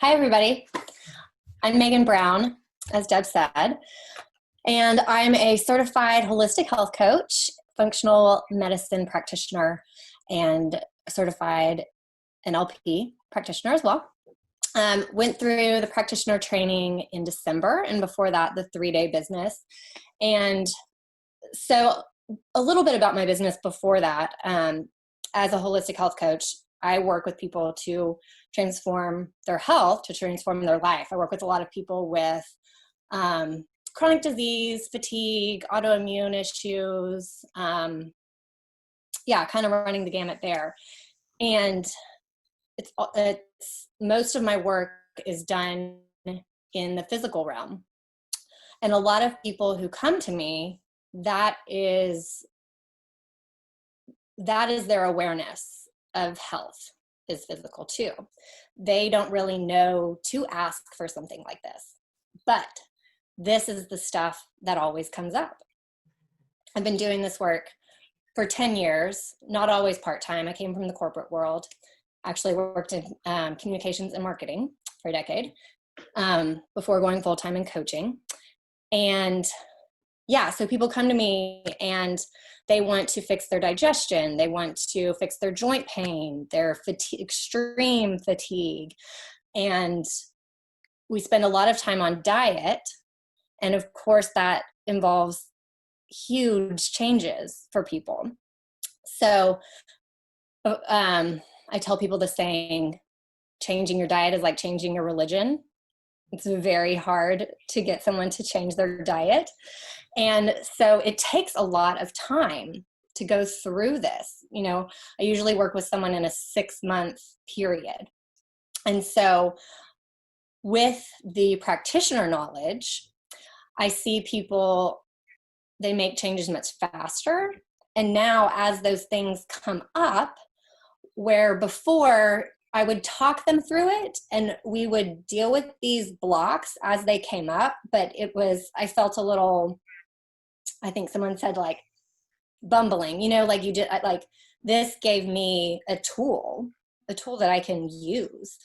Hi, everybody. I'm Megan Brown, as Deb said, and I'm a certified holistic health coach, functional medicine practitioner, and certified NLP practitioner as well. Went through the practitioner training in December, and before that, the 3-day business. And so a little bit about my business before that. As a holistic health coach, I work with people to transform their health, to transform their life. I work with a lot of people with chronic disease, fatigue, autoimmune issues, kind of running the gamut there. And it's most of my work is done in the physical realm. And a lot of people who come to me, that is their awareness of health is physical too. They don't really know to ask for something like this, but this is the stuff that always comes up. I've been doing this work for 10 years, not always part-time. I came from the corporate world, actually worked in communications and marketing for a decade before going full-time in coaching. And so people come to me and they want to fix their digestion. They want to fix their joint pain, their extreme fatigue. And we spend a lot of time on diet. And of course, that involves huge changes for people. So I tell people the saying, changing your diet is like changing your religion. It's very hard to get someone to change their diet. And so it takes a lot of time to go through this. I usually work with someone in a 6-month period. And so with the practitioner knowledge, I see people, they make changes much faster. And now as those things come up, where before I would talk them through it and we would deal with these blocks as they came up, but I felt a little, I think someone said like bumbling, like you did, like this gave me a tool that I can use,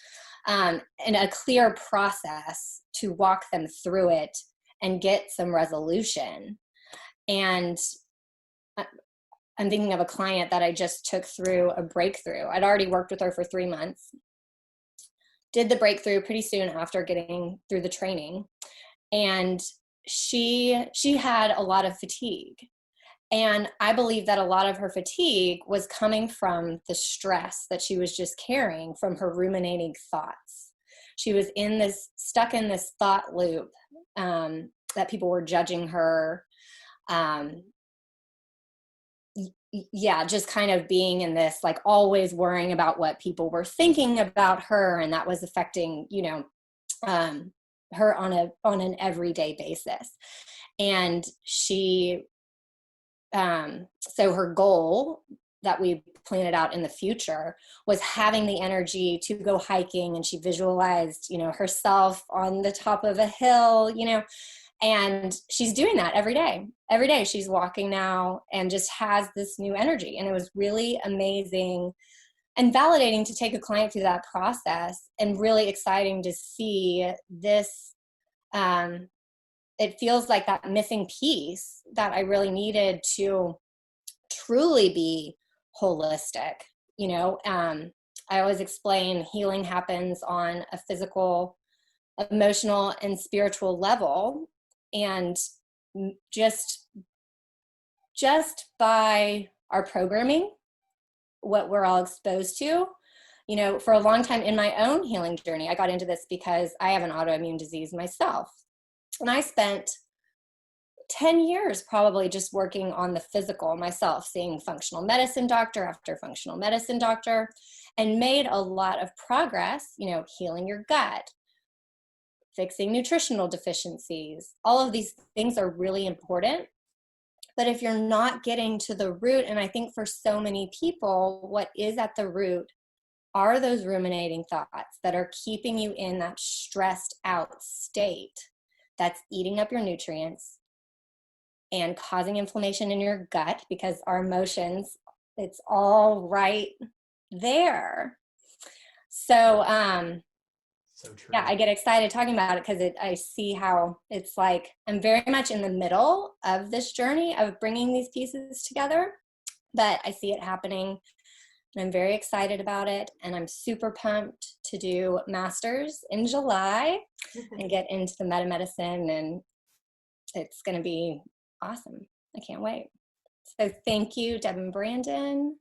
and a clear process to walk them through it and get some resolution. And I'm thinking of a client that I just took through a breakthrough. I'd already worked with her for 3 months, did the breakthrough pretty soon after getting through the training. And she had a lot of fatigue. And I believe that a lot of her fatigue was coming from the stress that she was just carrying from her ruminating thoughts. She was stuck in this thought loop that people were judging her. Just kind of being in this, like always worrying about what people were thinking about her. And that was affecting, her on an everyday basis. And she, so her goal that we planted out in the future was having the energy to go hiking. And she visualized, herself on the top of a hill, and she's doing that every day. Every day she's walking now and just has this new energy. And it was really amazing and validating to take a client through that process, and really exciting to see this. It feels like that missing piece that I really needed to truly be holistic. I always explain healing happens on a physical, emotional, and spiritual level. And just by our programming, what we're all exposed to, for a long time in my own healing journey, I got into this because I have an autoimmune disease myself. And I spent 10 years probably just working on the physical myself, seeing functional medicine doctor after functional medicine doctor, and made a lot of progress, healing your gut, fixing nutritional deficiencies. All of these things are really important. But if you're not getting to the root, and I think for so many people, what is at the root are those ruminating thoughts that are keeping you in that stressed out state that's eating up your nutrients and causing inflammation in your gut, because our emotions, it's all right there. So So true. Yeah, I get excited talking about it because I see how it's like I'm very much in the middle of this journey of bringing these pieces together, but I see it happening and I'm very excited about it. And I'm super pumped to do masters in July and get into the meta medicine, and it's going to be awesome. I can't wait. So thank you, Deb and Brandon.